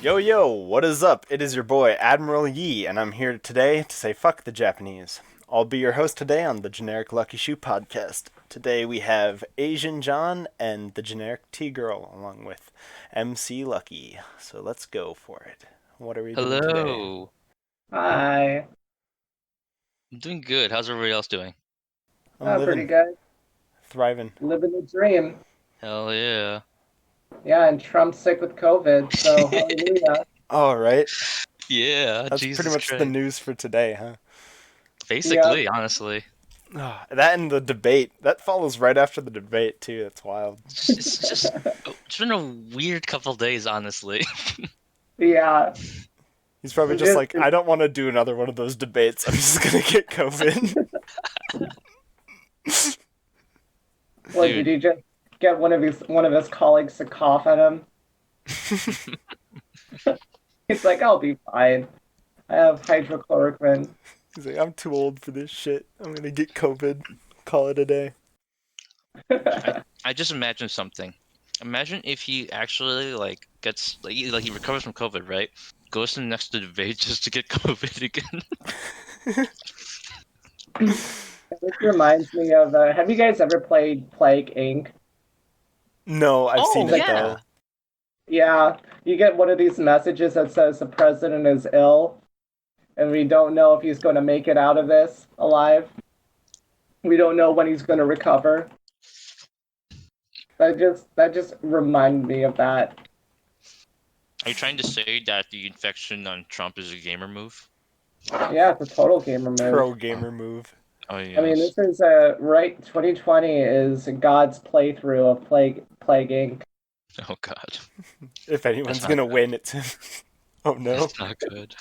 Yo yo, what is up? It is your boy Admiral Yi, and I'm here today to say fuck the Japanese. I'll be your host today on the Generic Lucky Shoe podcast. Today we have Asian John and the Generic T Girl along with MC Lucky. So let's go for it. What are we doing today? Hello. Hi. I'm doing good. How's everybody else doing? I'm Pretty living, good. thriving. Living the dream. Hell yeah. Yeah, and Trump's sick with COVID, so hallelujah. All right, Yeah, that's pretty Jesus much the Christ. news for today, huh? Yeah. Basically, honestly. That and the debate. That follows right after the debate too. That's wild. It's been a weird couple days, honestly. Yeah. He's probably just Just, like, I don't want to do another one of those debates. I'm just gonna get COVID. what, Dude, did he just get one of his colleagues to cough at him? He's like, I'll be fine. I have hydrochloroquine. He's like, I'm too old for this shit. I'm gonna get COVID. Call it a day. I just imagined something. Imagine if he actually gets he recovers from COVID, right? Goes to the next debate just to get COVID again. This reminds me of, have you guys ever played Plague Inc? No, I've Oh seen it yeah. though. Yeah, you get one of these messages that says the president is ill, and we don't know if he's going to make it out of this alive. We don't know when he's going to recover. That just reminded me of that. Are you trying to say that the infection on Trump is a gamer move? Yeah, it's a total gamer move. Pro gamer move. Oh I mean, yes. this is right. 2020 is God's playthrough of Plague Inc. Oh God. If anyone's That's not gonna good. win, it's him. Oh no. That's not good.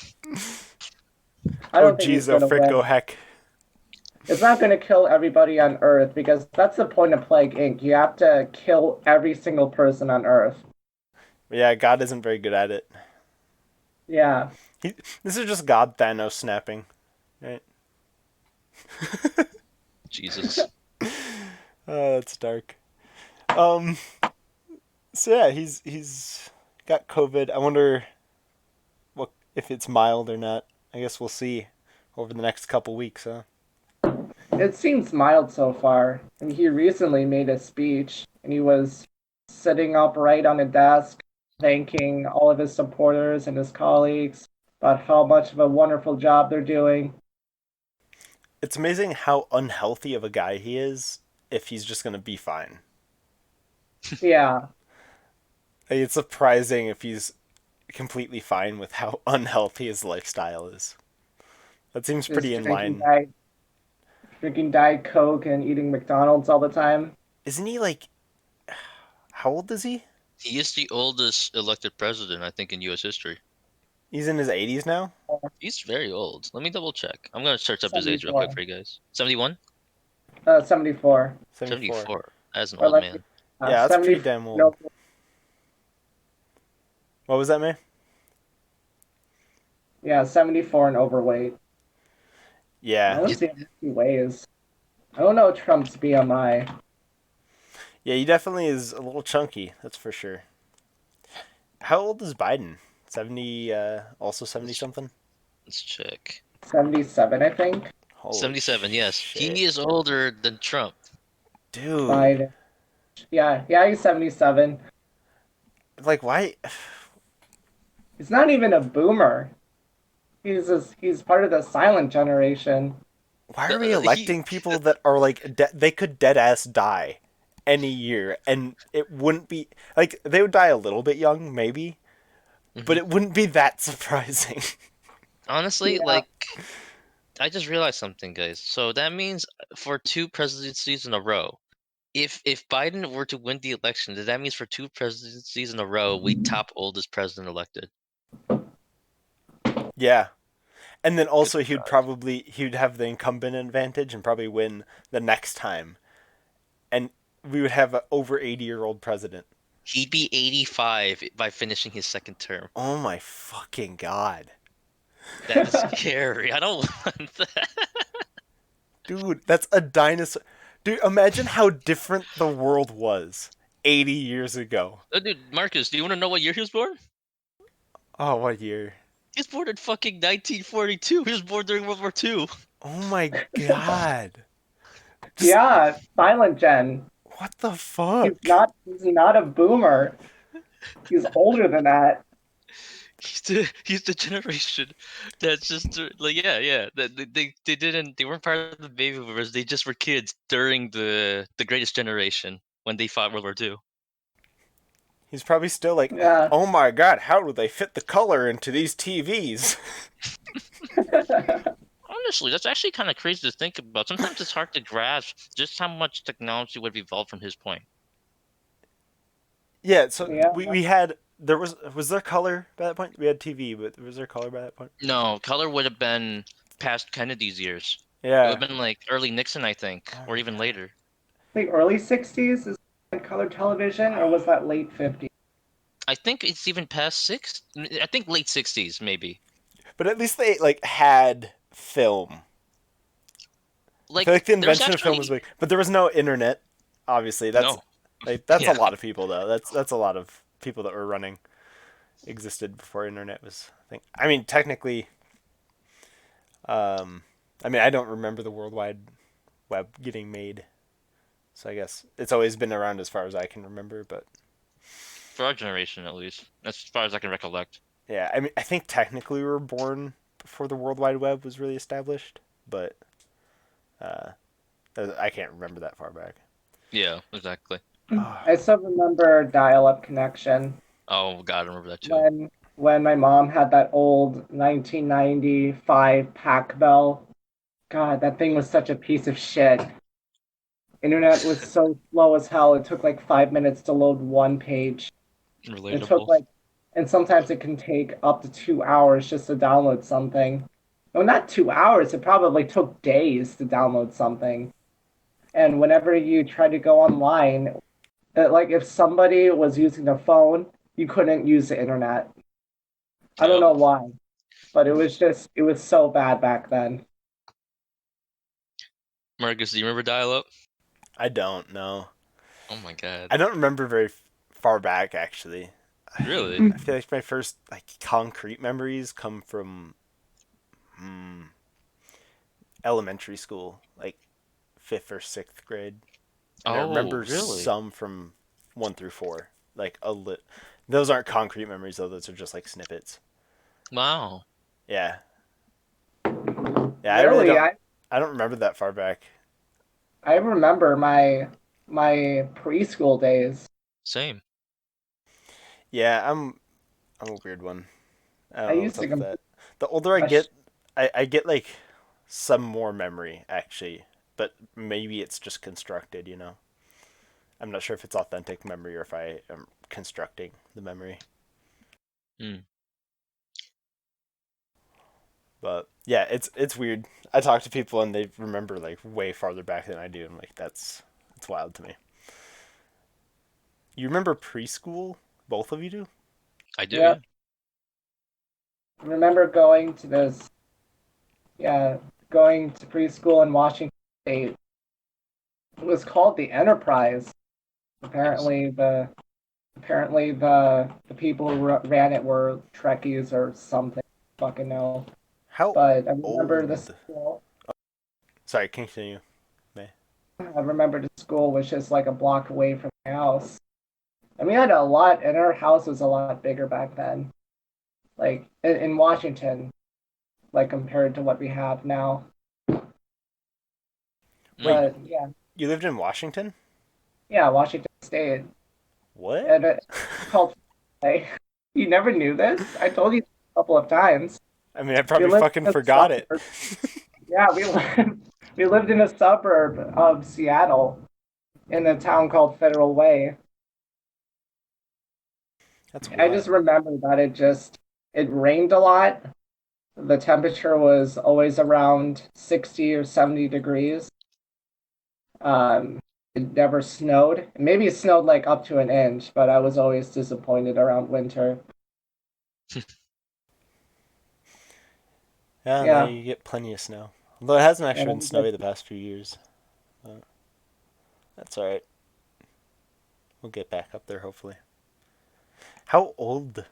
I Oh don't think he's jeez, oh going to frick, win. oh heck. It's not going to kill everybody on Earth because that's the point of Plague Inc. You have to kill every single person on Earth. But yeah, God isn't very good at it. Yeah. This is just God Thanos snapping, right? Jesus. Oh, that's dark. Um. So yeah, he's got COVID. I wonder what if it's mild or not. I guess we'll see over the next couple weeks, huh? It seems mild so far. And he recently made a speech, and he was sitting upright on a desk, thanking all of his supporters and his colleagues about how much of a wonderful job they're doing. It's amazing how unhealthy of a guy he is if he's just gonna be fine. Yeah, Like, it's surprising if he's completely fine with how unhealthy his lifestyle is. That seems pretty just in line. drinking Diet Coke and eating McDonald's all the time. Isn't he like, how old is he? He is the oldest elected president, I think, in U.S. history. He's in his 80s now? He's very old. Let me double check. I'm gonna search up his age real quick 74. for you guys. 71? 74. 74. 74. As an Or old like man. Yeah, that's pretty 74. damn No, old. What was that, man? yeah, 74 and overweight. I Yeah. want to see how much he weighs. I don't know Trump's BMI. Yeah, he definitely is a little chunky, that's for sure. How old is Biden? 70, also 70 something? Let's check. 77, I think. Holy 77, yes. shit. He is older than Trump. Dude. Biden. Yeah, he's 77. Like, why? He's not even a boomer. He's part of the silent generation. Why are we He electing people that are like, they could dead ass die any year and it wouldn't be. Like, they would die a little bit young, maybe, but Mhm. it wouldn't be that surprising. Honestly, Yeah, I just realized something, guys. So that means for two presidencies in a row, if Biden were to win the election, then that means for two presidencies in a row, we top oldest president elected. Yeah. And then Good also God. he'd have the incumbent advantage and probably win the next time. And we would have an over 80-year-old president. He'd be 85 by finishing his second term. Oh my fucking god. That is scary. I don't want that. Dude, that's a dinosaur. Dude, imagine how different the world was 80 years ago. Oh, dude, Marcus, do you want to know what year he was born? Oh, what year? He's born in fucking 1942. He was born during World War II. Oh my god. Just Yeah, Silent Gen. what the fuck? He's not a boomer. He's older than that. He's the generation that's just like yeah. They weren't part of the baby boomers. They just were kids during the Greatest Generation when they fought World War II. He's probably still like, Yeah. oh my god, how do they fit the color into these TVs? Honestly, that's actually kind of crazy to think about. Sometimes it's hard to grasp just how much technology would have evolved from his point. Yeah, so Yeah. we had was there color by that point? We had TV, but was there color by that point? No, color would have been past Kennedy's years. It would Yeah. have been like early Nixon, I think, Oh or my even god. later. The early 60s is color television, or was that late 50s? I think it's even past six. I think late 60s, maybe. But at least they like had film. I feel Like like the there's invention of film was actually big, but there was no internet. Obviously, that's no. like that's a Yeah. lot of people though. That's a lot of people that were running existed before internet was a thing. I mean, technically, um, I mean, I don't remember the World Wide Web getting made, so I guess it's always been around as far as I can remember. But For our generation, at least, as far as I can recollect. yeah, I mean, I think technically we were born before the World Wide Web was really established, but uh, I can't remember that far back. Yeah, exactly. Oh, I still remember dial-up connection Oh God, I remember that too. when my mom had that old 1995 Pac Bell. God, that thing was such a piece of shit. Internet was so slow as hell. It took like 5 minutes to load one page. It took Relatable. like, and sometimes it can take up to 2 hours just to download something. No, not 2 hours. It probably took days to download something. And whenever you try to go online, like if somebody was using a phone, you couldn't use the internet. I don't Yep. know why, but it was so bad back then. Marcus, do you remember dial-up? I don't know. Oh my God. I don't remember very far back actually. Really? I feel like my first like concrete memories come from hmm, elementary school, like fifth or sixth grade, and I Oh, remember really? some from 1 through 4. Like a lit. Those aren't concrete memories though. Those are just like snippets. Wow. Yeah, yeah. I really Really, don't. I don't remember that far back. I remember my preschool days. Same. Yeah, I'm a weird one. I I don't know what's used to up with that. The older I gosh, get, I get like some more memory actually, but maybe it's just constructed. I'm not sure if it's authentic memory or if I am constructing the memory. Hmm. But yeah, it's weird. I talk to people and they remember like way farther back than I do. I'm like, that's wild to me. You remember preschool? Both of you do? I do, yeah. yeah. Remember going to this, yeah, going to preschool in Washington State. It was called the Enterprise. Yes. Apparently, the people who ran it were Trekkies or something. Fucking know. How But I remember the old? school. Sorry, continue. May. I remember the school was just like a block away from my house. And we had a lot, and our house was a lot bigger back then. Like in Washington, like compared to what we have now. Mm. Wait, But yeah, you lived in Washington? yeah, Washington State, What? and it's called. Hey, you never knew this? I told you a couple of times. I mean, I We probably lived fucking in a forgot it. suburb. Yeah, we lived in a suburb of Seattle in a town called Federal Way. That's I just wild. remember that it rained a lot. The temperature was always around 60 or 70 degrees. It never snowed. Maybe it snowed like up to an inch, but I was always disappointed around winter. Yeah, now Yeah, you get plenty of snow. Although it hasn't and actually I been was snowy like, the past few years. But that's alright. We'll get back up there hopefully. How old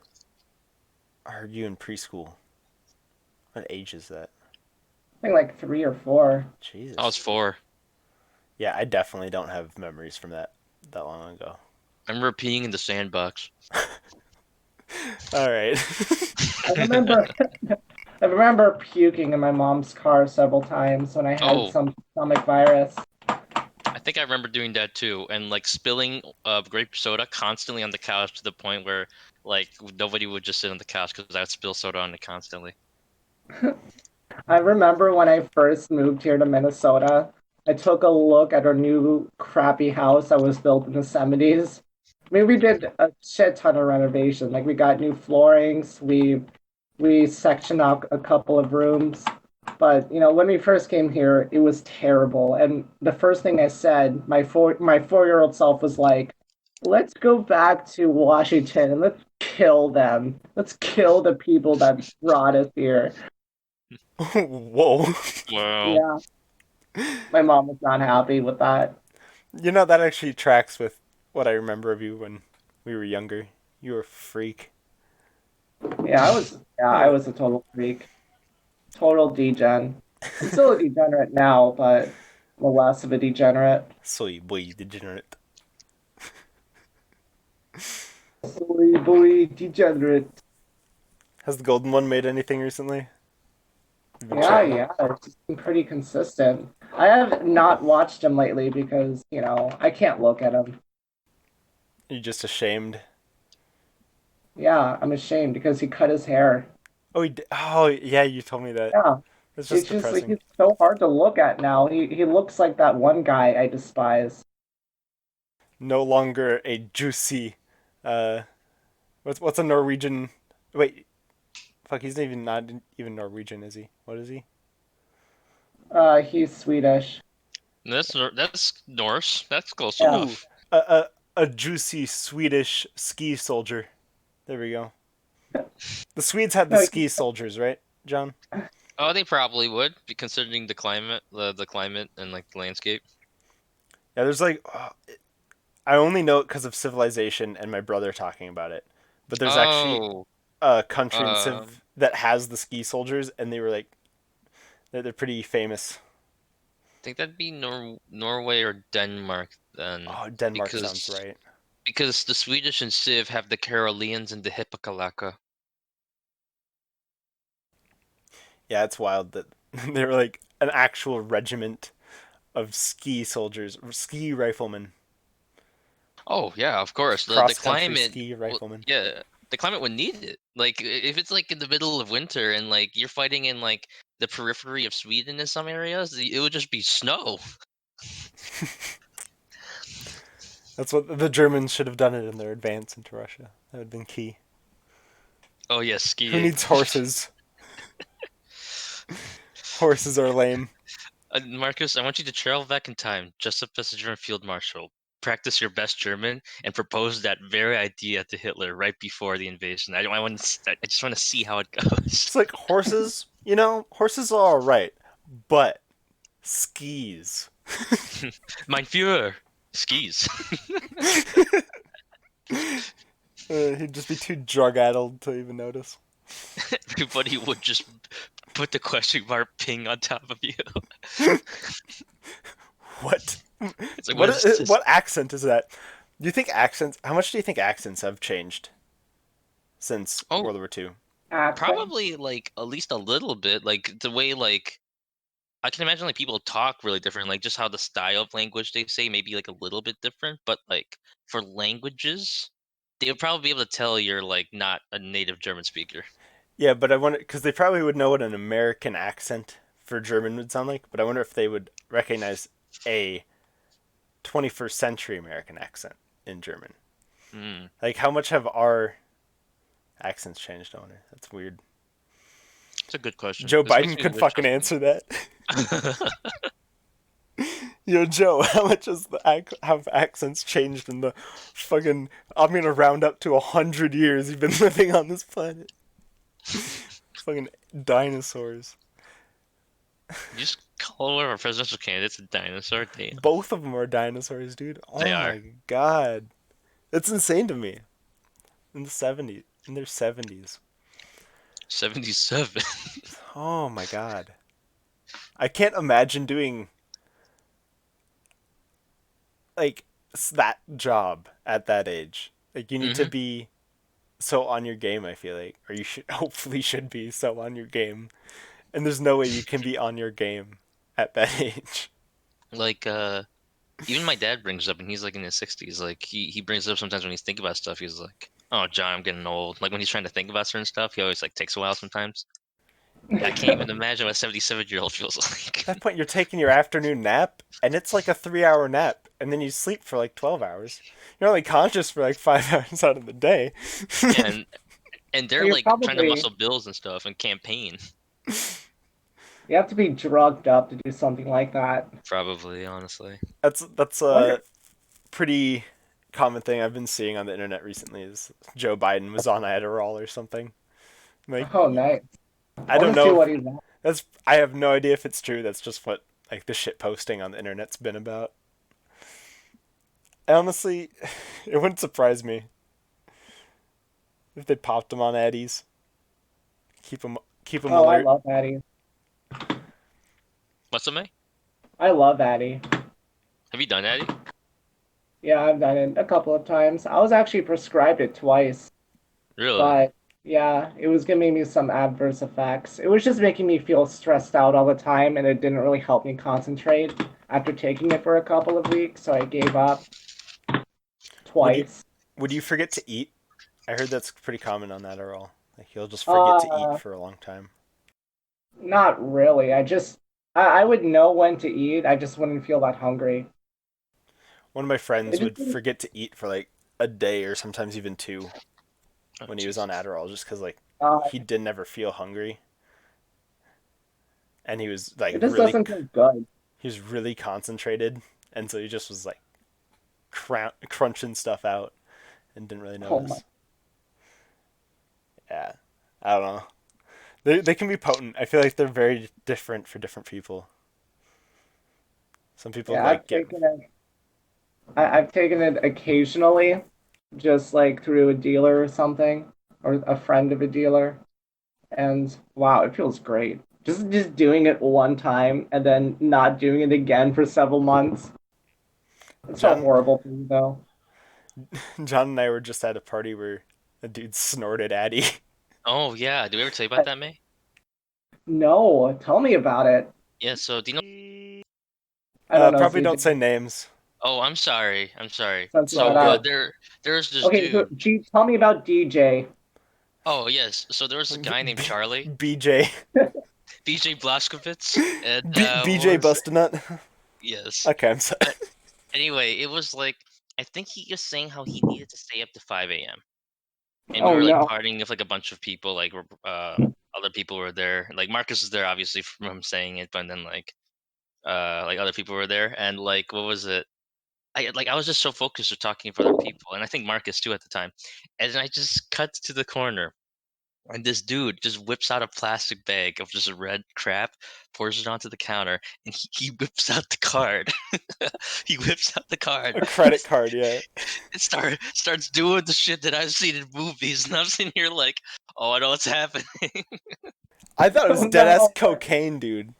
are you in preschool? What age is that? I think like 3 or 4. I was Jesus. 4. Yeah, I definitely don't have memories from that long ago. I remember peeing in the sandbox. All right. I remember I remember puking in my mom's car several times when I had Oh, some stomach virus. I think I remember doing that too, and like spilling grape soda constantly on the couch to the point where like nobody would just sit on the couch because I would spill soda on it constantly. I remember when I first moved here to Minnesota, I took a look at our new crappy house that was built in the 70s. I mean, we did a shit ton of renovation. Like we got new floorings, we sectioned out a couple of rooms. But when we first came here, it was terrible. And the first thing I said, my 4-year-old self was like, "Let's go back to Washington and let's kill them. Let's kill the people that brought us here." Whoa. Wow. Yeah, my mom was not happy with that. That actually tracks with what I remember of you when we were younger. You were a freak. Yeah, I was a total freak, total degen. I'm still a degenerate now, but I'm less of a degenerate. Soy boy degenerate. Sorry, boy, degenerate. Has the golden one made anything recently? You've been Yeah, checking it? yeah, it's been pretty consistent. I have not watched him lately because, I can't look at him. Are you just ashamed? Yeah, I'm ashamed because he cut his hair. Oh, yeah, you told me that. Yeah, It's just it's just like depressing. he's so hard to look at now. He looks like that one guy I despise. No longer a juicy. Uh, what's a Norwegian? Wait, fuck, he's not even Norwegian, is he? What is he? He's Swedish. That's Norse. That's close Yeah. Ooh, enough. a a juicy Swedish ski soldier. There we go. The Swedes had the No, ski soldiers, right, John? Oh, they probably would, considering the climate, the climate and like the landscape. Yeah, there's like I only know it because of Civilization and my brother talking about it. But there's actually Oh, a country in um, Civ that has the ski soldiers, and they were like they're pretty famous. I think that'd be Norway or Denmark then, Oh, Denmark sounds because right. because the Swedish and Civ have the Karelians and the Hippocalyptica. Yeah, it's wild that they were like an actual regiment of ski soldiers, ski riflemen, Oh yeah, of course. The cross country climate, ski well, riflemen. yeah, the climate would need it. Like if it's like in the middle of winter and like you're fighting in like the periphery of Sweden in some areas, it would just be snow. That's what the Germans should have done it in their advance into Russia. That would have been key. Oh yes, Who skiing. needs horses? Horses are lame. Marcus, I want you to travel back in time, dress up as a German field marshal, practice your best German, and propose that very idea to Hitler right before the invasion. I just want to see how it goes. It's like horses, horses are alright, but skis. Mein Führer, skis. He'd just be too drug addled to even notice. Everybody would just put the question mark ping on top of you. What? It's like, what is this? What accent is that? Do you think accents? How much do you think accents have changed since Oh, World War II? Accent. probably like at least a little bit. Like the way like I can imagine like people talk really different, like just how the style of language they say maybe like a little bit different, but like for languages, they would probably be able to tell you're like not a native German speaker. Yeah, but I wonder because they probably would know what an American accent for German would sound like. But I wonder if they would recognize a 21st century American accent in German. Hmm. Like, how much have our accents changed? I wonder. That's weird. It's a good question. Joe This makes Biden me could wish fucking something. answer that. Yo, Joe, how much has have accents changed in the fucking? I'm gonna round up to 100 years you've been living on this planet. Fucking dinosaurs. You just call one of our presidential candidates a dinosaur? Damn. Both of them are dinosaurs, dude. They Oh are. my god, it's insane to me. In their 70s. 77. Oh my god. I can't imagine doing like that job at that age. Like you need to Mm-hmm. be so on your game, I feel like, or you should hopefully should be so on your game. And there's no way you can be on your game at that age. Like, even my dad brings up, and he's like in his 60s. Like, he brings it up sometimes when he's thinking about stuff. He's like, "Oh, John, I'm getting old." Like when he's trying to think about certain stuff, he always like takes a while sometimes. I can't even imagine what a 77-year-old feels At like. that point, you're taking your afternoon nap, and it's like a 3 hour nap, and then you sleep for like 12 hours. You're only conscious for like 5 hours out of the day. Yeah, and they're You're like trying to probably muscle bills and stuff and campaign. you have to be drugged up to do something like that. Probably, honestly. That's I wonder. a pretty common thing I've been seeing on the internet recently is Joe Biden was on Adderall or something. Like Oh, nice. I I want don't to see know if what he's at. that's I have no idea if it's true. That's just what like the shit posting on the internet's been about. And honestly, it wouldn't surprise me if they popped him on Addies. Keep him keep him Oh, I alert. love Addy. What's up, May? I love Addy. Have you done Eddie? Yeah, I've done it a couple of times. I was actually prescribed it twice, Really? but yeah, it was giving me some adverse effects. It was just making me feel stressed out all the time, and it didn't really help me concentrate after taking it for a couple of weeks, so I gave up Would you twice. would you forget to eat? I heard that's pretty common on Adderall. Like you'll just forget to eat Uh, for a long time. Not really. I would know when to eat. I just wouldn't feel that hungry. One of my It friends just would forget to eat for like a day or sometimes even two Oh, when he was on Jesus. Adderall just because like uh, he didn't ever feel hungry and he was like it just really doesn't feel good. he was really concentrated and so he just was like crunching stuff out and didn't really Oh my. notice. Yeah, I don't know. They can be potent. I feel like they're very different for different people. Some people Yeah, like get I've taken it occasionally, just like through a dealer or something, or a friend of a dealer, and wow, it feels great. Just doing it one time and then not doing it again for several months. It's so John. horrible for me though. John and I were just at a party where a dude snorted Addy. Oh yeah. Did we ever tell you about I- that, May? No, tell me about it. Yeah. So do you know? I don't know, Probably don't CJ. say names. Oh, I'm sorry. I'm sorry. Censor All that So good. out. there's this Okay, dude. Tell me about DJ. Oh yes. So there was a guy named Charlie, BJ. BJ Blazkowicz, and BJ what was Bustinut. yes. Okay, I'm sorry. But anyway, it was like I think he was saying how he needed to stay up to 5 a.m. and we Oh were like no. partying with like a bunch of people, like other people were there. Like Marcus was there, obviously from him saying it, but then like other people were there, and like what was it? I was just so focused with talking with other people, and I think Marcus too at the time, and I just cut to the corner. And this dude just whips out a plastic bag of just red crap, pours it onto the counter, and he whips out the card. He whips out the card A credit card, yeah. and starts doing the shit that I've seen in movies, and I'm sitting here like, oh, I know what's happening. I thought it Oh was dead ass no. cocaine, dude.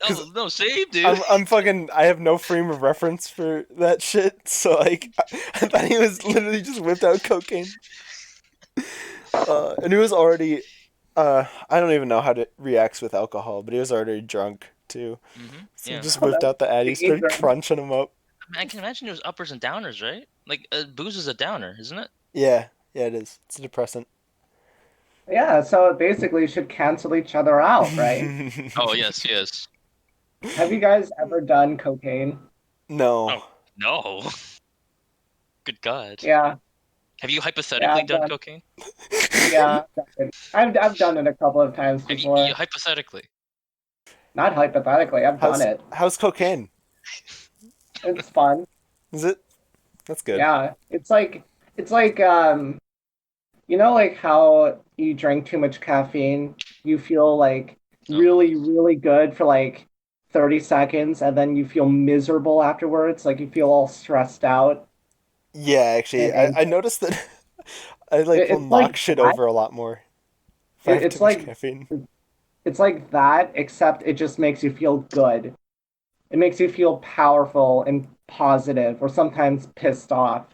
Cause No, no, same dude. I'm fucking I have no frame of reference for that shit. So like I thought he was literally just whipped out cocaine. And he was already I don't even know how to reacts with alcohol, but he was already drunk too. So he Yeah, just Oh, whipped that's out the Addy, started dangerous. crunching him up. I mean, I can imagine it was uppers and downers, right? Like booze is a downer, isn't it? Yeah, yeah, it is. It's a depressant. Yeah, so it basically should cancel each other out, right? Oh yes, yes. Have you guys ever done cocaine? No. Oh no, good God. Yeah, Have you yeah, hypothetically I've done done. cocaine? Yeah, I've done it. I've done it a couple of times Have you before. hypothetically? Not hypothetically, I've done it. How's cocaine? It's fun. Is it? That's good. Yeah, it's like like how you drink too much caffeine, you feel like Oh really, yes. really good for like 30 seconds, and then you feel miserable afterwards, like you feel all stressed out Yeah, actually, and I anxious. noticed that I like will It's like knock shit that. over a lot more. It's too much like caffeine. it's like that, except it just makes you feel good. It makes you feel powerful and positive, or sometimes pissed off.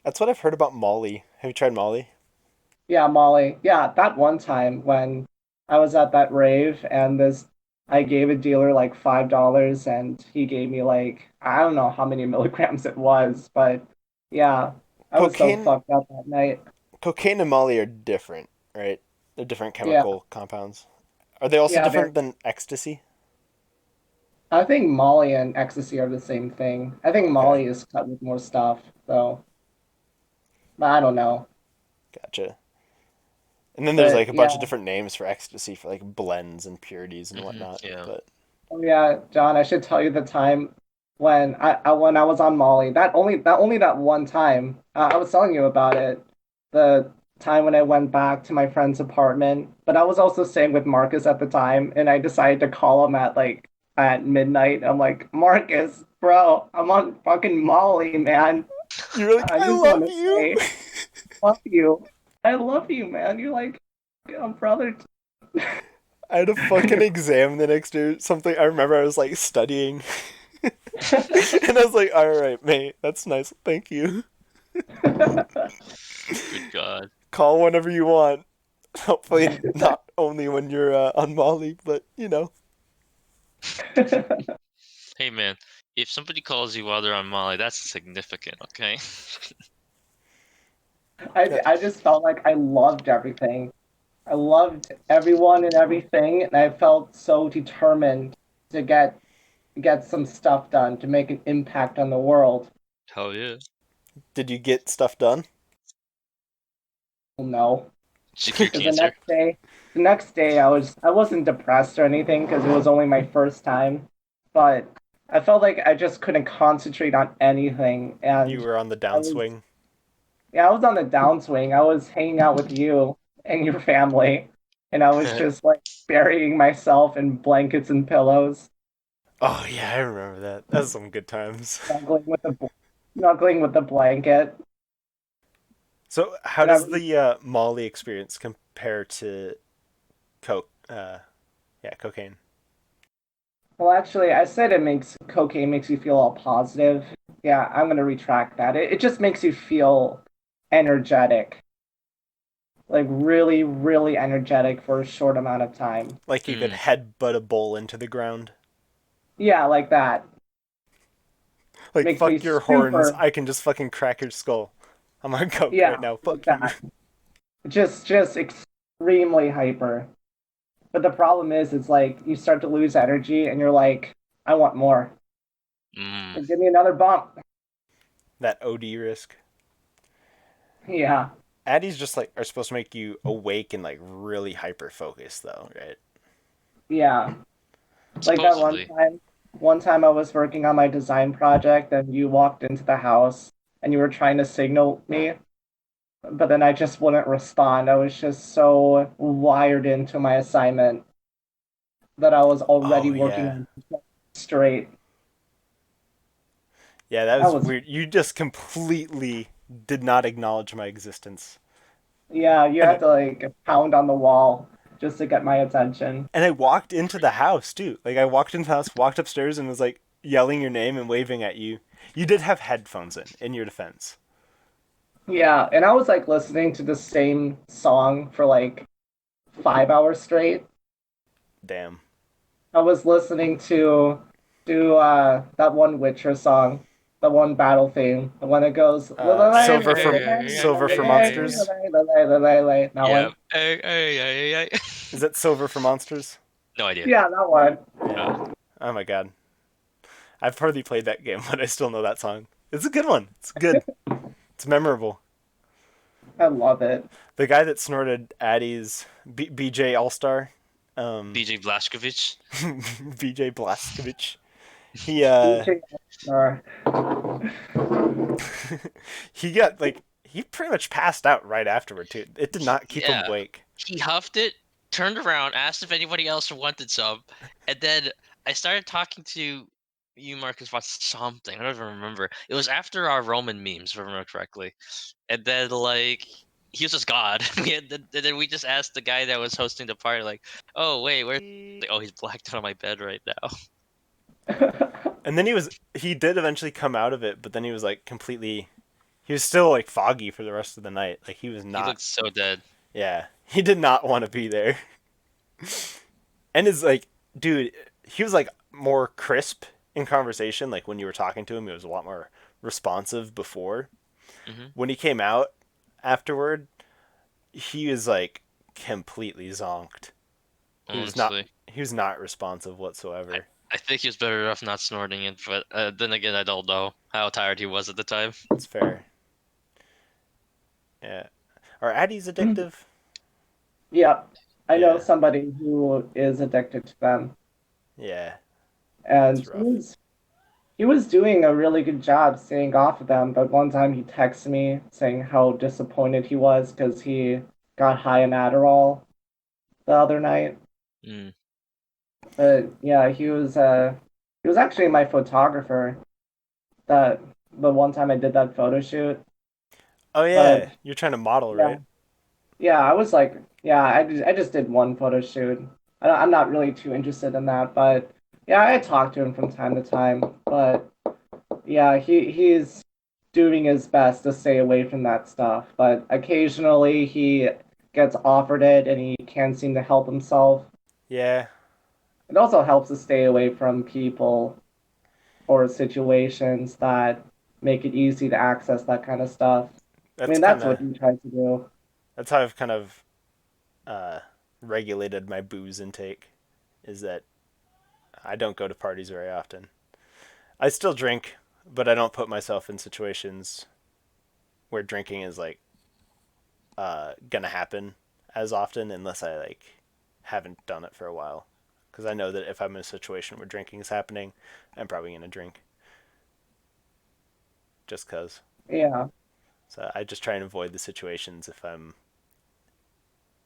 That's what I've heard about Molly. Have you tried Molly? Yeah, Molly. Yeah, that one time when I was at that rave and this I gave a dealer like $5 and he gave me like I don't know how many milligrams it was, but yeah, I was so Cocaine, fucked up that night. cocaine and Molly are different, right? They're different Yeah, chemical compounds. Are they also yeah, different than ecstasy? I think Molly and ecstasy are the same thing. I think Okay, Molly is cut with more stuff, though. But I don't know. gotcha. And then there's like But a yeah, bunch of different names for ecstasy for like blends and purities and whatnot. Yeah. But oh yeah, John, I should tell you the time when when I was on Molly. That only that one time. I was telling you about it. The time when I went back to my friend's apartment, but I was also staying with Marcus at the time, and I decided to call him at midnight. I'm like, Marcus, bro, I'm on fucking Molly, man. you're like, I I just want love to you. say, love you. I love you, man. You're like a brother. I had a fucking exam the next day or something. I remember I was like studying. And I was like, all right, mate, that's nice. Thank you. Good God. Call whenever you want. Hopefully, not only when you're on Molly, but you know. Hey man, if somebody calls you while they're on Molly, that's significant, okay? Yeah. I just felt like I loved everything. I loved everyone and everything, and I felt so determined to get some stuff done to make an impact on the world. Hell yeah. Did you get stuff done? No, Did you cure because cancer? the next day I wasn't depressed or anything because it was only my first time, but I felt like I just couldn't concentrate on anything, You and were on the I was downswing. yeah I was on the downswing. I was hanging out with you and your family, and I was just like burying myself in blankets and pillows. Oh yeah, I remember that. That's some good times. snuggling with the snuggling with the blanket. So, how And I does was, the Molly experience compare to coke? Yeah, cocaine. well, actually, I said it makes cocaine makes you feel all positive. Yeah, I'm gonna retract that. It just makes you feel energetic, like really, really energetic for a short amount of time. Like you could Mm. headbutt a bowl into the ground. Yeah, like that. Like Makes me fuck your horns, super. I can just fucking crack your skull. I'm on coke Yeah, right now. like Fuck you. that. Just extremely hyper. But the problem is, it's like you start to lose energy, and you're like, I want more. Mm. Give me another bump. That OD risk. Yeah. Addies just like are supposed to make you awake and like really hyper focused though, right? Yeah. Like that Supposedly. one time I was working on my design project and you walked into the house and you were trying to signal me, but then I just wouldn't respond. I was just so wired into my assignment that I was already Oh working yeah. on straight. Yeah, that That was was, weird. You just completely did not acknowledge my existence. yeah, you And had to like pound on the wall just to get my attention. I walked into the house too. Like I walked into the house, walked upstairs and was like yelling your name and waving at you. You did have headphones in your defense. Yeah, and I was like listening to the same song for like 5 hours straight. Damn. I was listening to that one Witcher song, the one battle theme, the one that goes Hey, Silver hey, for hey, hey, Silver for hey, hey. Monsters. that Yeah. one. Hey, hey, hey, hey, hey. Is that Silver for Monsters? No idea. Yeah, that one. Yeah. Oh my god. I've hardly played that game, but I still know that song. It's a good one. It's good. It's memorable. I love it. The guy that snorted Addie's BJ All Star, um, BJ Blazkowicz. BJ Blazkowicz. He DJ All-Star. he got like he pretty much passed out right afterward too. It did not keep him Yeah. awake. He huffed it, turned around, asked if anybody else wanted some, and then I started talking to you, Marcus, about something. I don't even remember. It was after our Roman memes, if I remember correctly. And then, like, he was just God. Then we just asked the guy that was hosting the party, like, "Oh wait, where's?" Like, oh, he's blacked out on my bed right now. And then he did eventually come out of it, but then he was like completely, he was still like foggy for the rest of the night. Like he was He not, looked so dead. yeah, he did not want to be there. And is like, dude, he was like more crisp in conversation. Like when you were talking to him, he was a lot more responsive before. Hmm. When he came out afterward, he was like completely zonked. He was not Honestly, he was not responsive I, whatsoever. I think he was better off not snorting it, but then again, I don't know how tired he was at the time. It's fair. Yeah. Are Addies addictive? Yep. I know Yeah. somebody who is addicted to them, Yeah. That's and he rough. was he was doing a really good job staying off of them, but one time he texted me saying how disappointed he was because he got high on Adderall the other night. Mm. But yeah, he was actually my photographer that the one time I did that photo shoot. Oh But yeah, you're trying to model, yeah, right? yeah, I was like, yeah, I just did one photo shoot. I'm not really too interested in that, but yeah, I talk to him from time to time. But yeah, he's doing his best to stay away from that stuff. But occasionally he gets offered it and he can't seem to help himself. Yeah. It also helps to stay away from people or situations that make it easy to access that kind of stuff. I That's mean, kind that's of what he tries to do. that's how I've kind of uh, regulated my booze intake. Is that I don't go to parties very often. I still drink, but I don't put myself in situations where drinking is like gonna happen as often unless I like haven't done it for a while. Because I know that if I'm in a situation where drinking is happening, I'm probably gonna drink just cause. Yeah. So I just try and avoid the situations if I'm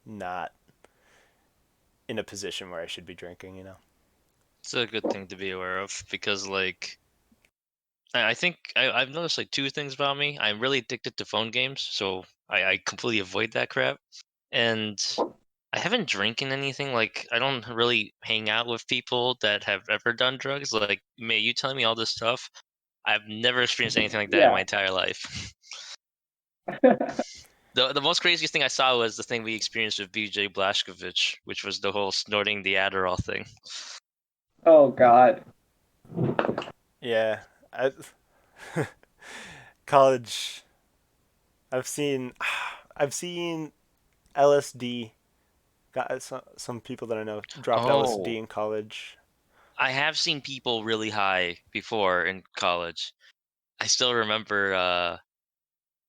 not in a position where I should be drinking. You know. It's a good thing to be aware of because, like, I think I've noticed like two things about me. I'm really addicted to phone games, so I completely avoid that crap. And I haven't drinking anything. Like, I don't really hang out with people that have ever done drugs. Like, May, you telling me all this stuff? I've never experienced anything like that in my Yeah. entire life. The most craziest thing I saw was the thing we experienced with BJ Blazkowicz, which was the whole snorting the Adderall thing. Oh God. Yeah. I, college. I've seen. I've seen LSD. Got some people that I know dropped LSD Oh, in college. I have seen people really high before in college. I still remember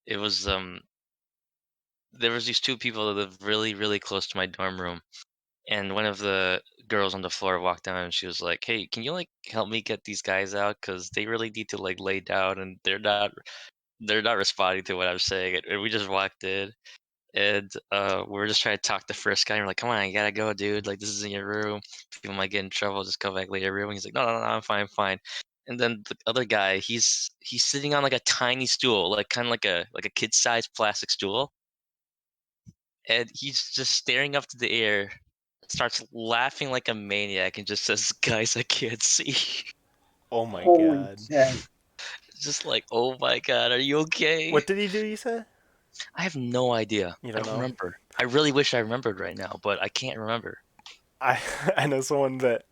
it was there was these two people that lived really, really close to my dorm room. And one of the girls on the floor walked down and she was like, "Hey, can you like help me get these guys out? Because they really need to like lay down and they're not responding to what I'm saying." And we just walked in and we were just trying to talk the first guy. And we're like, "Come on, you gotta go, dude. Like this is in your room. People might get in trouble. Just come back later." Room. And he's like, "No, no, no, I'm fine, I'm fine." And then the other guy, he's sitting on like a tiny stool, like kind of like a kid-sized plastic stool, and he's just staring up to the air, starts laughing like a maniac, and just says, "Guys, I can't see." Oh my Holy god. shit. Just like, oh my god, are you okay? What did he do? You said I have no idea. you I don't don't know. remember. I really wish I remembered right now, but I can't remember. I I know someone that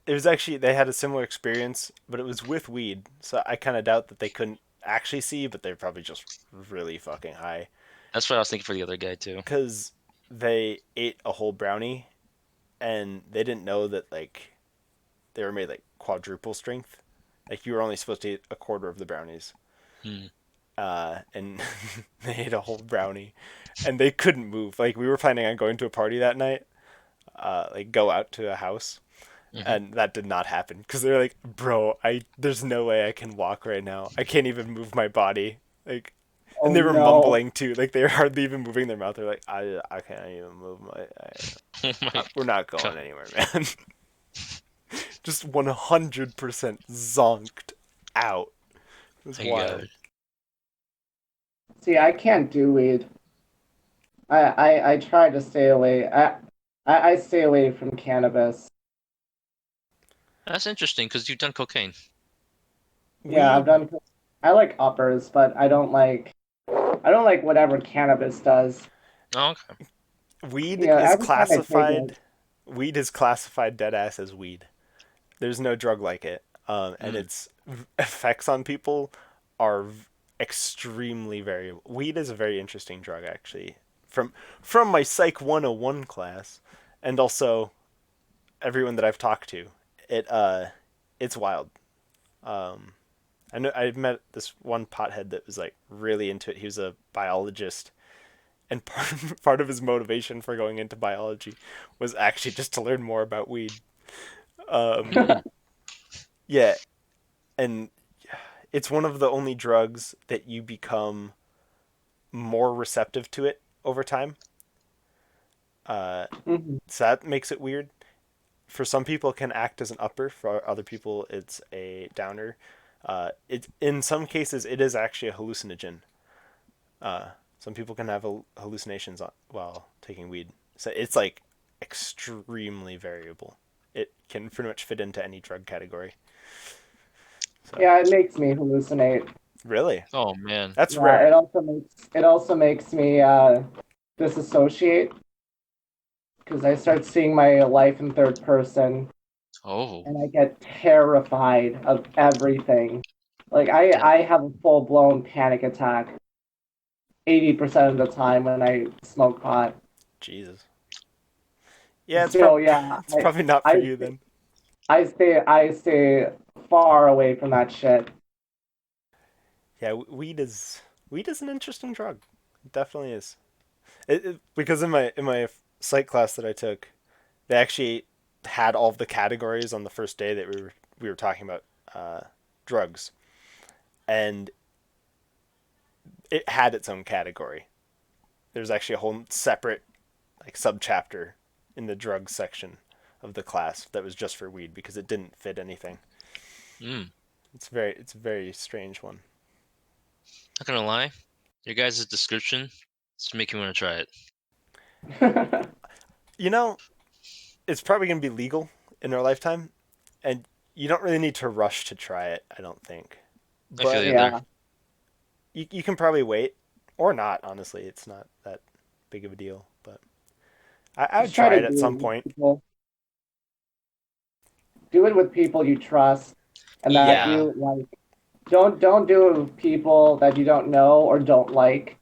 it was actually they had a similar experience, but it was with weed. So I kind of doubt that they couldn't actually see, but they're probably just really fucking high That's what I was thinking for the other guy too. because they ate a whole brownie and they didn't know that like they were made like quadruple strength. Like you were only supposed to eat a quarter of the brownies. Hmm. And they ate a whole brownie, and they couldn't move. Like we were planning on going to a party that night, like go out to a house, Hmm. and that did not happen because they're like, "Bro, I there's no way I can walk right now. I can't even move my body." Like, and Oh they were no. mumbling too. Like they were hardly even moving their mouth. They're like, I can't even move my. Oh my We're not god. going anywhere, man." Just 100% zonked out. It was My wild. god. See, I can't do weed. I try to stay away. I stay away from cannabis. That's interesting because you've done cocaine. Yeah, I've Weed done. I like uppers, but I don't like whatever cannabis does. Oh, okay. weed Yeah, is every time I take classified it. weed is classified dead ass as weed. There's no drug like it. And Mm. its effects on people are extremely variable. Weed is a very interesting drug, actually. From from my Psych 101 class, and also everyone that I've talked to, it's wild. Um, I know I met this one pothead that was like really into it. He was a biologist, and part of his motivation for going into biology was actually just to learn more about weed. Um, Mm. yeah, and it's one of the only drugs that you become more receptive to it over time. Uh, Mhm. so that makes it weird. For some people, it can act as an upper. For other people, it's a downer. It in some cases it is actually a hallucinogen. Some people can have hallucinations while taking weed. So it's like extremely variable. It can pretty much fit into any drug category. So Yeah, it makes me hallucinate. really, Oh man. that's Yeah, rare. it also makes me disassociate because I start seeing my life in third person Oh. and I get terrified of everything. Like That, I have a full blown panic attack 80% of the time when I smoke pot. Jesus. Yeah, So yeah, it's probably not for I you then. I stay far away from that shit. Yeah, weed is an interesting drug. It definitely is. Because in my psych class that I took, they actually had all of the categories on the first day that we were talking about uh, drugs, and it had its own category. There's actually a whole separate like subchapter in the drugs section of the class that was just for weed because it didn't fit anything. mm. It's a very strange one. Not gonna lie, your guys' description it's making me want to try it. I You know, it's probably gonna be legal in our lifetime, and you don't really need to rush to try it. I don't think, I feel but you there. Yeah, you can probably wait or not. Honestly, it's not that big of a deal. But I would just try try to it at some point. do it with people you trust, and that Yeah. you like. Don't do it with people that you don't know or don't like.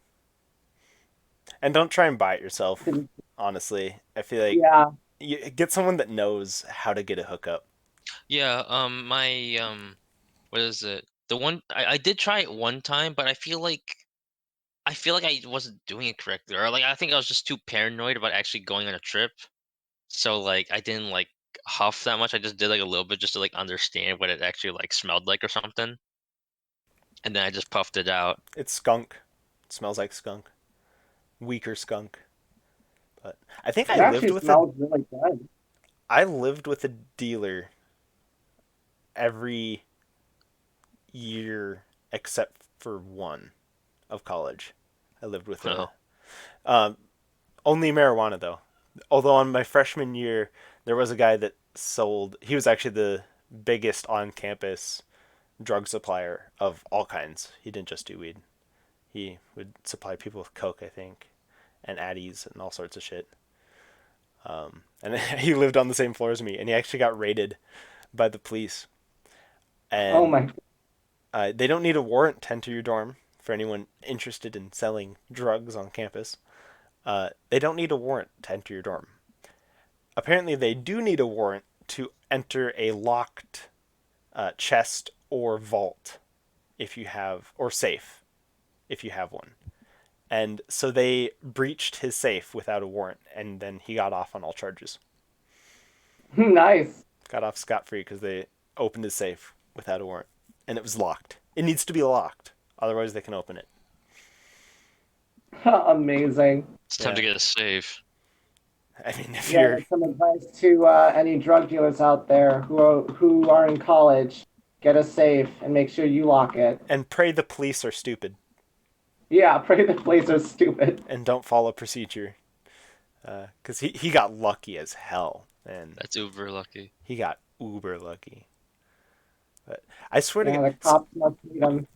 And don't try and buy it yourself. 'Cause- Honestly, I feel like Yeah, you get someone that knows how to get a hookup. Yeah, my what is it? The one I did try it one time, but I feel like I wasn't doing it correctly. Or like I think I was just too paranoid about actually going on a trip. So like I didn't like huff that much. I just did like a little bit just to like understand what it actually like smelled like or something. And then I just puffed it out. It's skunk. It smells like skunk. Weaker skunk. But I think it actually smells really good. I lived with a dealer every year except for one of college. I lived with Wow. a um, only marijuana though. Although on my freshman year there was a guy that sold. He was actually the biggest on campus drug supplier of all kinds. He didn't just do weed. He would supply people with coke, I think, and addies and all sorts of shit. And he lived on the same floor as me, and he actually got raided by the police. Oh And my, they don't need a warrant to enter your dorm for anyone interested in selling drugs on campus. They don't need a warrant to enter your dorm. Apparently, they do need a warrant to enter a locked chest or vault if you have, or safe if you have one. And so they breached his safe without a warrant, and then he got off on all charges. nice, Got off scot free because they opened his safe without a warrant, and it was locked. It needs to be locked, otherwise they can open it. amazing. It's time to Yeah, get a save. I mean, if Yeah, you're that's some advice to any drug dealers out there who are in college. Get a safe and make sure you lock it. and pray the police are stupid. Yeah, pray the plays are stupid. and don't follow procedure. Because he got lucky as hell, and That's uber lucky. he got uber lucky. But I swear to Yeah, God, the cops must meet him.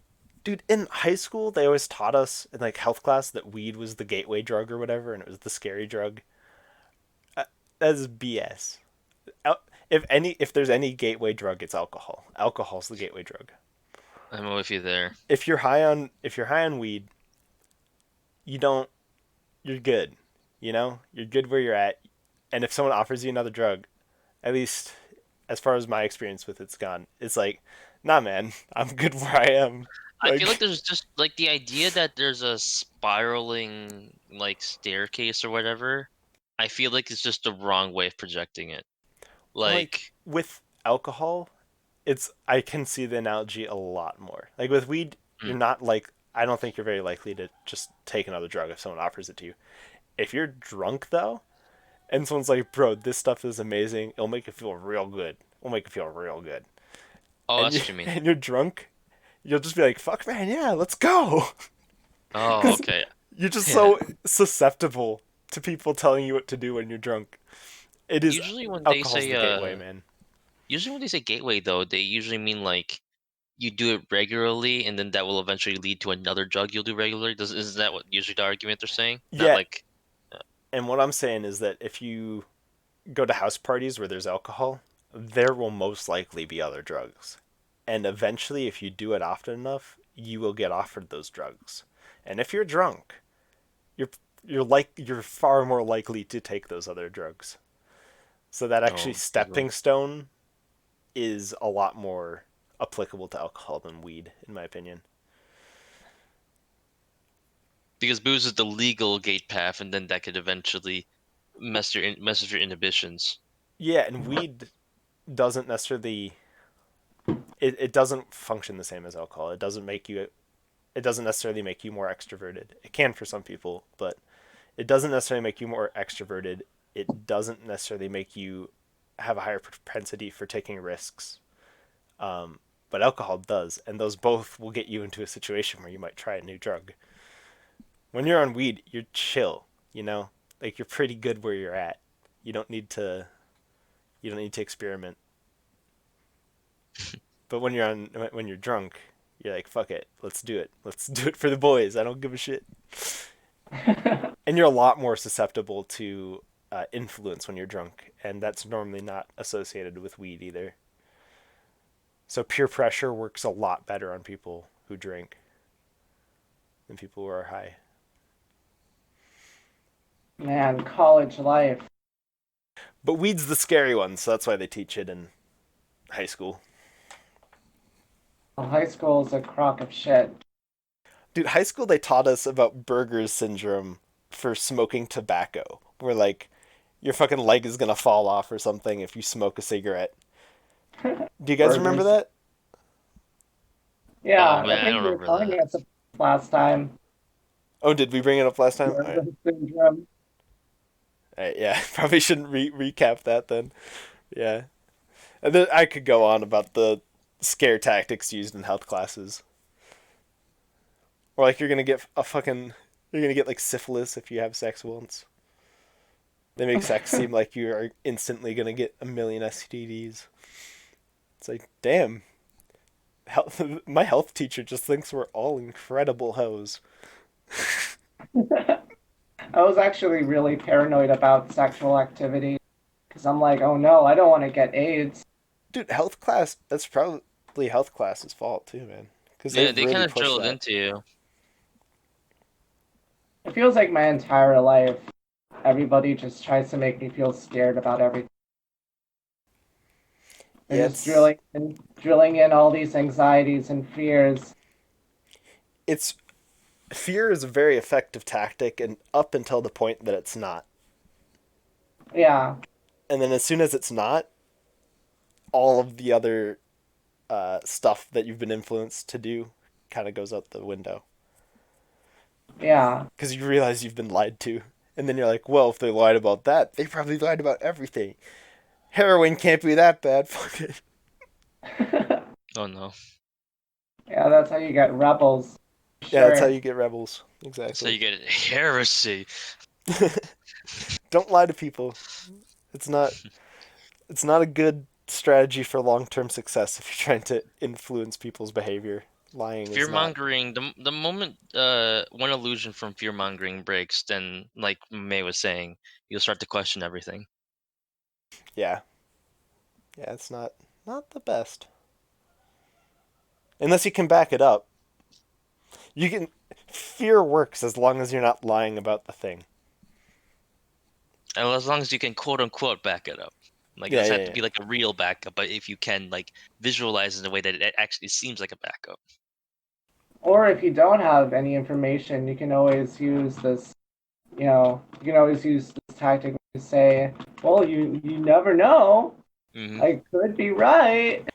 dude, in high school they always taught us in like health class that weed was the gateway drug or whatever, and it was the scary drug. That's BS. If there's any gateway drug, it's alcohol. Alcohol's the gateway drug. I'm with you there. If you're high on weed, you don't you're good. You're good where you're at. And if someone offers you another drug, at least as far as my experience with it's gone, it's like, nah, man, I'm good where I am. I feel like Like, there's just like the idea that there's a spiraling like staircase or whatever. I feel like it's just the wrong way of projecting it. like Like, with alcohol, I can see the analogy a lot more. Like with weed, mm, you're not like I don't think you're very likely to just take another drug if someone offers it to you. If you're drunk though, and someone's like, "Bro, this stuff is amazing. It'll make you feel real good. It'll make you feel real good." oh, And that's you what you mean. and you're drunk, you'll just be like, "Fuck, man, yeah, let's go," Oh, because okay. you're just Yeah. so susceptible to people telling you what to do when you're drunk. It is Usually when they alcohol's say the gateway, man. usually when they say gateway though, they usually mean like you do it regularly and then that will eventually lead to another drug you'll do regularly. Is that what usually the argument they're saying? Not Yeah, like and what I'm saying is that if you go to house parties where there's alcohol, there will most likely be other drugs. And eventually, if you do it often enough, you will get offered those drugs. And if you're drunk, you're you're far more likely to take those other drugs. So that actually oh, okay. stepping stone is a lot more applicable to alcohol than weed, in my opinion. Because booze is the legal gate path, and then that could eventually mess with your inhibitions. Yeah, and weed doesn't necessarily it doesn't function the same as alcohol. It doesn't necessarily make you more extroverted. It can for some people, but it doesn't necessarily make you more extroverted. It doesn't necessarily make you have a higher propensity for taking risks. But alcohol does, and those both will get you into a situation where you might try a new drug. When you're on weed, you're chill, like you're pretty good where you're at. You don't need to you don't need to experiment. But when you're drunk, you're like, fuck it, let's do it. Let's do it for the boys. I don't give a shit. And you're a lot more susceptible to influence when you're drunk, and that's normally not associated with weed either. So peer pressure works a lot better on people who drink than people who are high. Man, college life. But weed's the scary one, so that's why they teach it in high school. High school is a crock of shit. Dude, high school they taught us about Burger's syndrome for smoking tobacco, where like your fucking leg is gonna fall off or something if you smoke a cigarette. Do you guys remember Burgers. that? Oh Yeah, I man, I think don't we were remember talking that. about the last time. Oh, did we bring it up last time? All right. The syndrome. All right, yeah, probably shouldn't recap that then. Yeah, and then I could go on about the scare tactics used in health classes, or like you're gonna get like syphilis if you have sex once. They make sex seem like you are instantly gonna get a million STDs. It's like, damn, health, my health teacher just thinks we're all incredible hoes. I was actually really paranoid about sexual activity because I'm like, oh no, I don't want to get AIDS. Dude, health class, that's probably health class's fault too, man. Because Yeah, they've they really kind of pushed drilled that. into you. It feels like my entire life, everybody just tries to make me feel scared about everything. They're Yeah, just drilling in all these anxieties and fears. it's fear is a very effective tactic, and up until the point that it's not. Yeah, And then as soon as it's not, all of the other stuff that you've been influenced to do kind of goes out the window yeah. because you realize you've been lied to, and then you're like, well, if they lied about that, they probably lied about everything. Heroin can't be that bad. Fuck it. Oh no. Yeah, that's how you get rebels. Yeah, that's how Sure. you get rebels. So you Exactly. get heresy. Don't lie to people. It's not it's not a good strategy for long-term success if you're trying to influence people's behavior. Lying is Fear not. mongering. The moment one illusion from fear mongering breaks, then like May was saying, you'll start to question everything. Yeah. Yeah, it's not the best. Unless you can back it up. You can fear works as long as you're not lying about the thing. And as long as you can quote unquote back it up. Like it Yeah, doesn't yeah, have to yeah. be like a real backup, but if you can like visualize in a way that it actually seems like a backup. Or if you don't have any information, you can always use this. You can always use this tactic to say, "Well, you never know. Hmm. I could be right."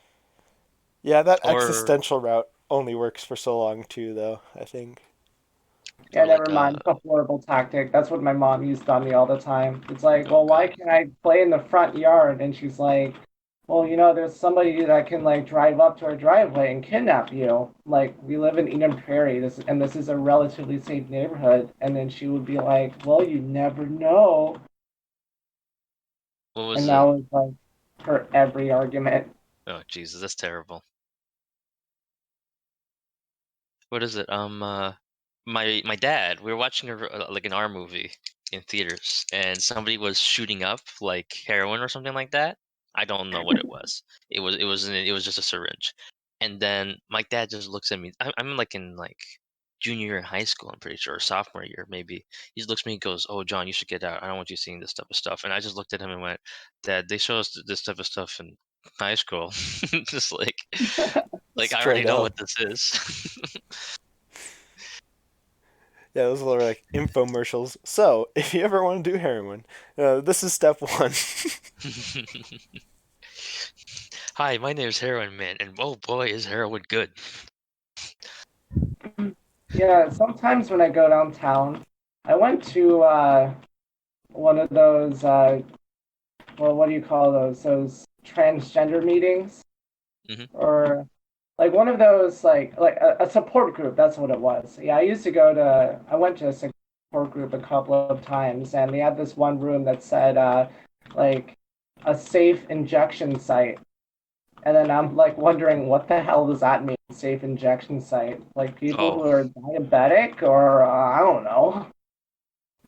Yeah, that Or existential route only works for so long too, though, I think. Yeah, like never mind. It's a horrible tactic. That's what my mom used on me all the time. It's like, oh well, why god. can't I play in the front yard? And she's like, well, there's somebody that can like drive up to our driveway and kidnap you. Like, we live in Eden Prairie, this is a relatively safe neighborhood. And then she would be like, well, you never know. What was And that it? was like for every argument. Oh Jesus, that's terrible. What is it? My dad. We were watching like an R movie in theaters, and somebody was shooting up like heroin or something like that. I don't know what it was. It was just a syringe, and then my dad just looks at me. I'm like in like junior year in high school. I'm pretty sure, or sophomore year maybe. He just looks at me and goes, "Oh, John, you should get out. I don't want you seeing this type of stuff." And I just looked at him and went, "Dad, they show us this type of stuff in high school." Just like I already Straight know up. what this is. Yeah, those are like infomercials. So, if you ever want to do heroin, this is step one. Hi, my name is Heroin Man, and oh boy, is heroin good. Yeah, sometimes when I go downtown, I went to one of those, well, what do you call those? Those transgender meetings? Hmm. Or like one of those like a support group. That's what it was. Yeah, I went to a support group a couple of times, and they had this one room that said like a safe injection site. And then I'm like wondering what the hell does that mean, safe injection site? Like people who Oh, are diabetic or I don't know,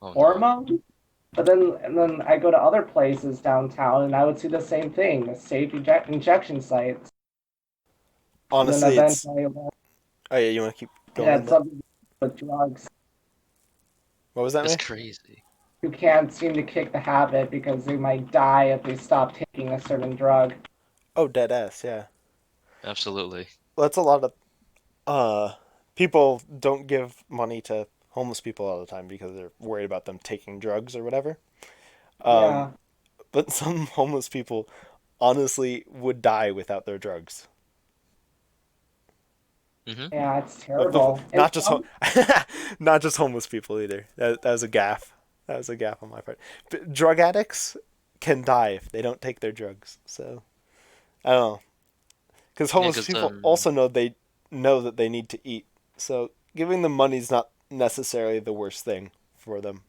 oh no. hormones. But then and then I go to other places downtown and I would see the same thing, safe injection sites. And then Honestly, it's. eventually Oh, yeah, you want to keep yeah, going on it's that? something with drugs What was that, That's May? crazy. who can't seem to kick the habit because they might die if they stop taking a certain drug. Oh, dead ass, yeah. Absolutely. Well, that's a lot of. Uh, People don't give money to homeless people all the time because they're worried about them taking drugs or whatever. Um, Yeah, but some homeless people honestly would die without their drugs. Hmm. yeah, it's Like terrible. And not just some not just homeless people either. That was a gaff. That was a gaff on my part. Drug addicts can die if they don't take their drugs. So I don't know, because Yeah, homeless because people also know that they need to eat. So giving them money is not necessarily the worst thing for them.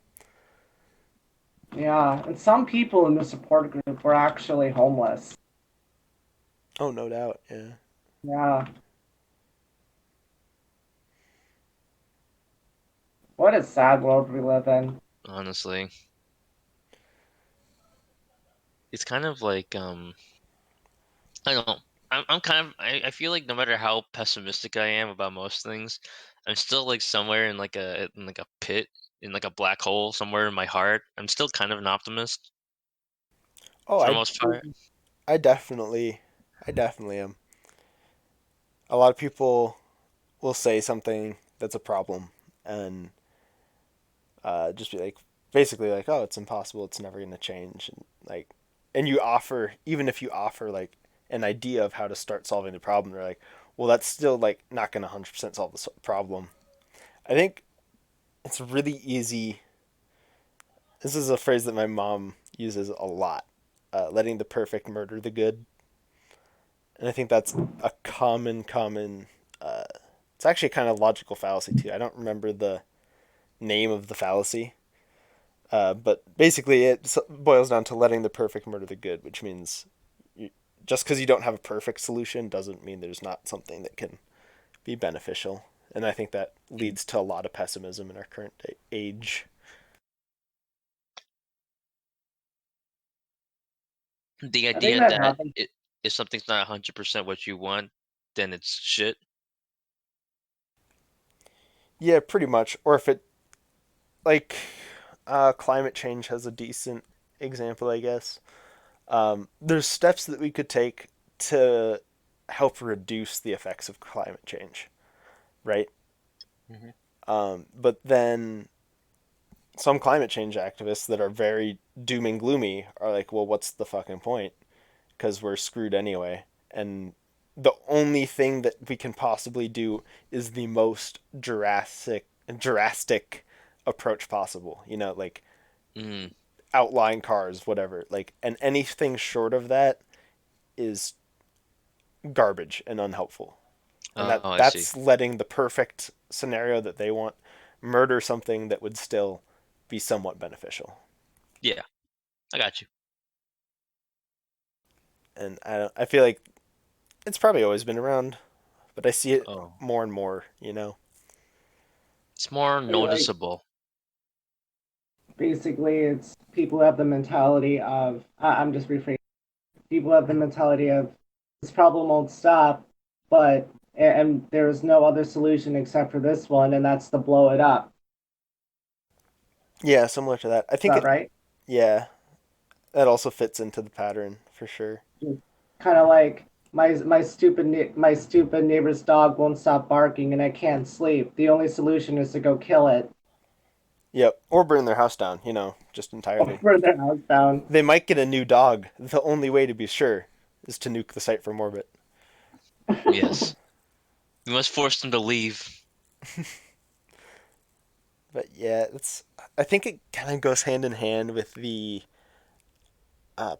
yeah, and some people in the support group were actually homeless. Oh, no doubt. Yeah. Yeah, what a sad world we live in. honestly, it's kind of like I don't know. I'm kind of I feel like no matter how pessimistic I am about most things, I'm still like somewhere in like a pit in like a black hole somewhere in my heart. I'm still kind of an optimist Oh, for the most part. I definitely, I definitely am. A lot of people will say something that's a problem and just be like, basically like, oh, it's impossible. It's never gonna change. And like, and you offer, even if you offer like an idea of how to start solving the problem, they're like, well, that's still like not gonna 100% solve the problem. I think it's really easy. This is a phrase that my mom uses a lot. Letting the perfect murder the good, and I think that's a common It's actually kind of logical fallacy too. I don't remember the name of the fallacy, but basically it boils down to letting the perfect murder the good, which means you, just because you don't have a perfect solution doesn't mean there's not something that can be beneficial. And I think that leads to a lot of pessimism in our current age. The I think idea that that happens. if something's not 100% what you want, then it's shit. Yeah, pretty much. Or if it like climate change has a decent example, I guess. There's steps that we could take to help reduce the effects of climate change, right? Hmm. But then some climate change activists that are very doom and gloomy are like, well, what's the fucking point? Because we're screwed anyway. And the only thing that we can possibly do is the most drastic approach possible. You know, like Mm. outlying cars, whatever. Like, and anything short of that is garbage and unhelpful. And Oh, I see. that's letting the perfect scenario that they want murder something that would still be somewhat beneficial. Yeah, I got you. And I feel like it's probably always been around, but I see it Oh, more and more, you know. it's more Like noticeable. basically, it's people have the mentality of I'm just rephrasing. People have the mentality of this problem won't stop, but and there's no other solution except for this one, and that's to blow it up. Yeah, similar to that. I Is think that it right? yeah, that also fits into the pattern for sure. Kind of like my stupid neighbor's dog won't stop barking, and I can't sleep. The only solution is to go kill it Yep, or burn their house down, you know, just or entirely. burn their house down. They might get a new dog. The only way to be sure is to nuke the site from orbit. Yes. You must force them to leave. But yeah, it's. I think it kind of goes hand in hand with the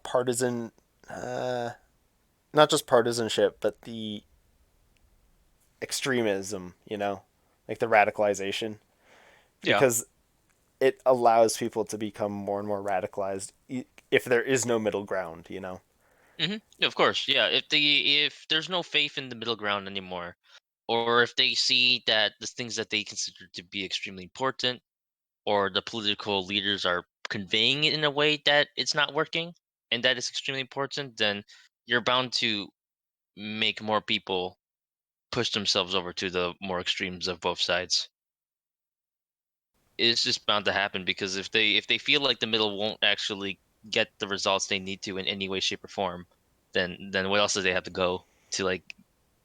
partisan, uh, not just partisanship, but the extremism. You know, like the radicalization, Yeah. because it allows people to become more and more radicalized if there is no middle ground. You know. Yeah, of course. Yeah. If there's no faith in the middle ground anymore, or if they see that the things that they consider to be extremely important, or the political leaders are conveying it in a way that it's not working, and that is extremely important, then you're bound to make more people push themselves over to the more extremes of both sides. It's just bound to happen because if they feel like the middle won't actually get the results they need to in any way, shape, or form, then what else do they have to go to, like,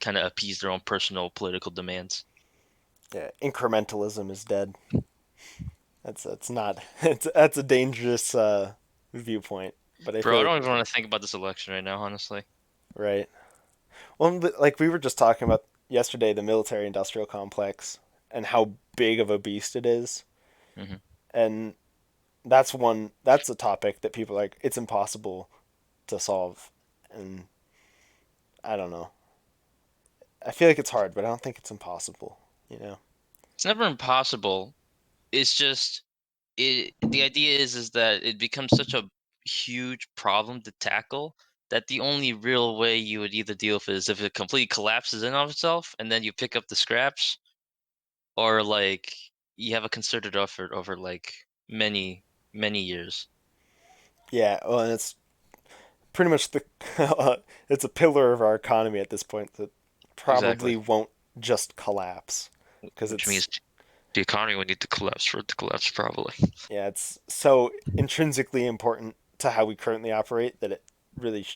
kind of appease their own personal political demands? Yeah, incrementalism is dead. That's not. That's a dangerous viewpoint. But I Bro, feel I like don't even want to think about this election right now, honestly. right. Well, like we were just talking about yesterday, the military-industrial complex and how big of a beast it is, Hmm. and that's one. That's a topic that people are like. It's impossible to solve, and I don't know. I feel like it's hard, but I don't think it's impossible. You know. It's never impossible. It's just the idea is that it becomes such a huge problem to tackle that the only real way you would either deal with it is if it completely collapses in of itself and then you pick up the scraps, or like you have a concerted effort over like many years. Yeah. Well, and it's pretty much the. It's a pillar of our economy at this point that Exactly. probably won't just collapse because Which it's means the economy would need to collapse for it to collapse, probably. yeah, it's so intrinsically important to how we currently operate that it really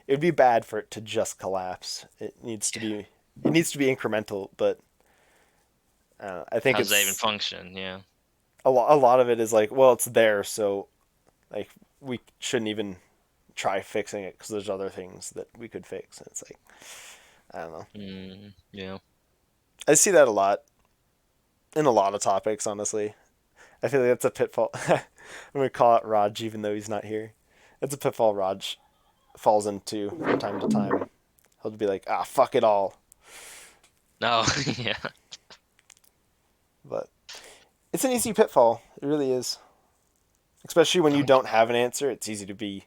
it would be bad for it to just collapse. It needs to be incremental, but I think How does that even it's function? Yeah. a lot of it is like, well, it's there, so like we shouldn't even try fixing it because there's other things that we could fix. And it's like I don't know. Yeah. I see that a lot in a lot of topics, honestly. I feel like that's a pitfall. I'm gonna call it Raj, even though he's not here. It's a pitfall Raj falls into from time to time. He'll be like, ah, fuck it all. No, yeah. But it's an easy pitfall. It really is. Especially when you don't have an answer, it's easy to be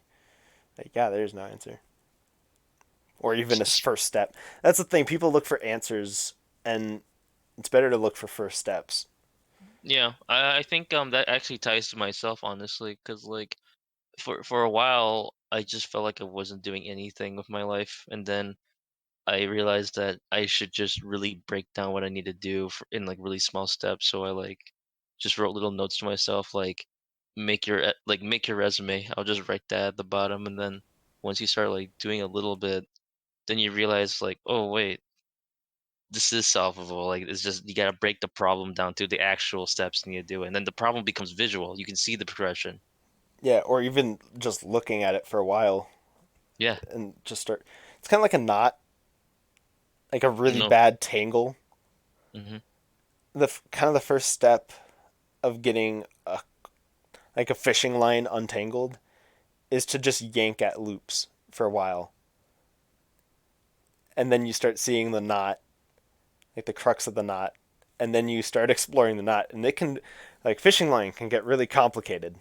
like, yeah, there's no answer. Or even a first step. That's the thing. People look for answers, and it's better to look for first steps. Yeah, I think that actually ties to myself honestly, because like for a while I just felt like I wasn't doing anything with my life, and then I realized that I should just really break down what I need to do in like really small steps. So I like just wrote little notes to myself like make your resume. I'll just write that at the bottom, and then once you start like doing a little bit, then you realize like, oh wait, this is solvable. Like it's just you gotta break the problem down to the actual steps you need to do, and then the problem becomes visual. You can see the progression. Yeah, or even just looking at it for a while Yeah, and just start. It's kind of like a knot, like a really no. bad tangle. Hmm. The kind of the first step of getting a fishing line untangled is to just yank at loops for a while, and then you start seeing the knot, like the crux of the knot, and then you start exploring the knot, and it can, like fishing line can get really complicated,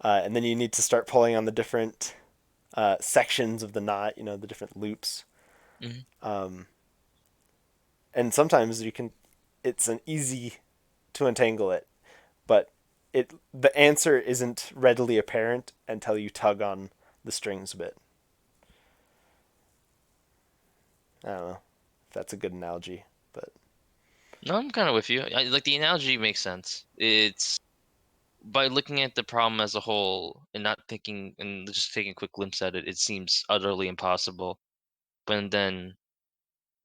and then you need to start pulling on the different sections of the knot, the different loops, Hmm. and sometimes it's an easy to untangle it, but the answer isn't readily apparent until you tug on the strings a bit. I don't know if that's a good analogy, but No, I'm kind of with you. Like the analogy makes sense. It's by looking at the problem as a whole and not thinking and just taking a quick glimpse at it, it seems utterly impossible. But then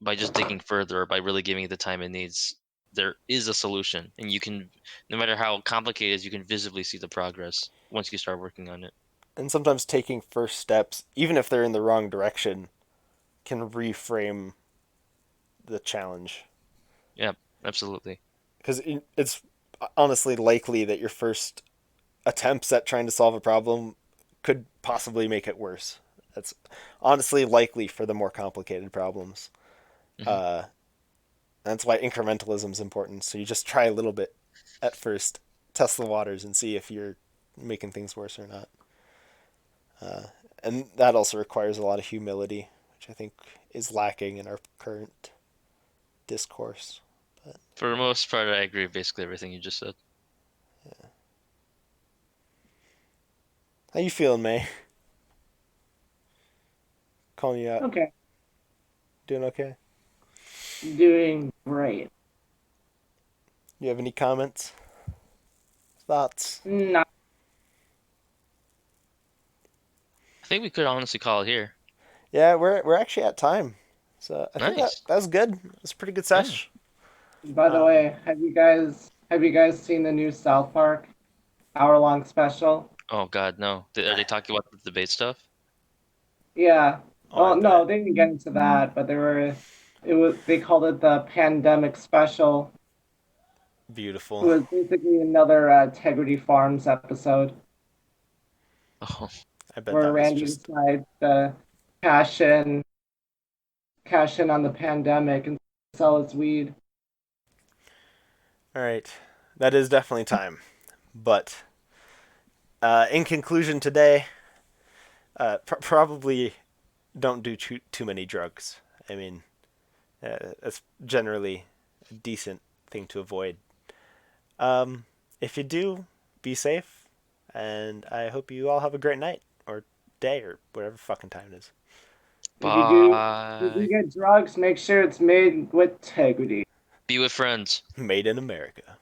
by just digging further, by really giving it the time it needs, there is a solution, and you can, no matter how complicated it is, you can visibly see the progress once you start working on it. and sometimes taking first steps, even if they're in the wrong direction, can reframe the challenge. Yeah, absolutely. Because it's honestly likely that your first attempts at trying to solve a problem could possibly make it worse. That's honestly likely for the more complicated problems. Hmm. Uh, that's why incrementalism is important. So you just try a little bit at first, test the waters, and see if you're making things worse or not. And that also requires a lot of humility, which I think is lacking in our current discourse. But For the most part, I agree with basically everything you just said. how you feeling, May? Calling you out. Okay, Doing okay? doing great. You have any comments? Thoughts? Not I think we could honestly call it here. Yeah, we're actually at time. So I think that Nice. that was good. It was a pretty good Yeah. sesh. By the Um, way, have you guys seen the new South Park hour-long special? Oh God, no. Are they talking about the debate stuff? Yeah. oh, I Well, no, bet. they didn't get into that, but they called it the pandemic special. It Beautiful. was basically another Integrity Farms episode Oh, I bet where that was Randy just decides to cash in cash in on the pandemic and sell his weed. all right. That is definitely time. But in conclusion, today, probably don't do too many drugs. I mean, that's generally a decent thing to avoid. Um, if you do, be safe, and I hope you all have a great night or day or whatever fucking time it is. If you bye. get drugs, make sure it's made with integrity. Be with friends. Made in America.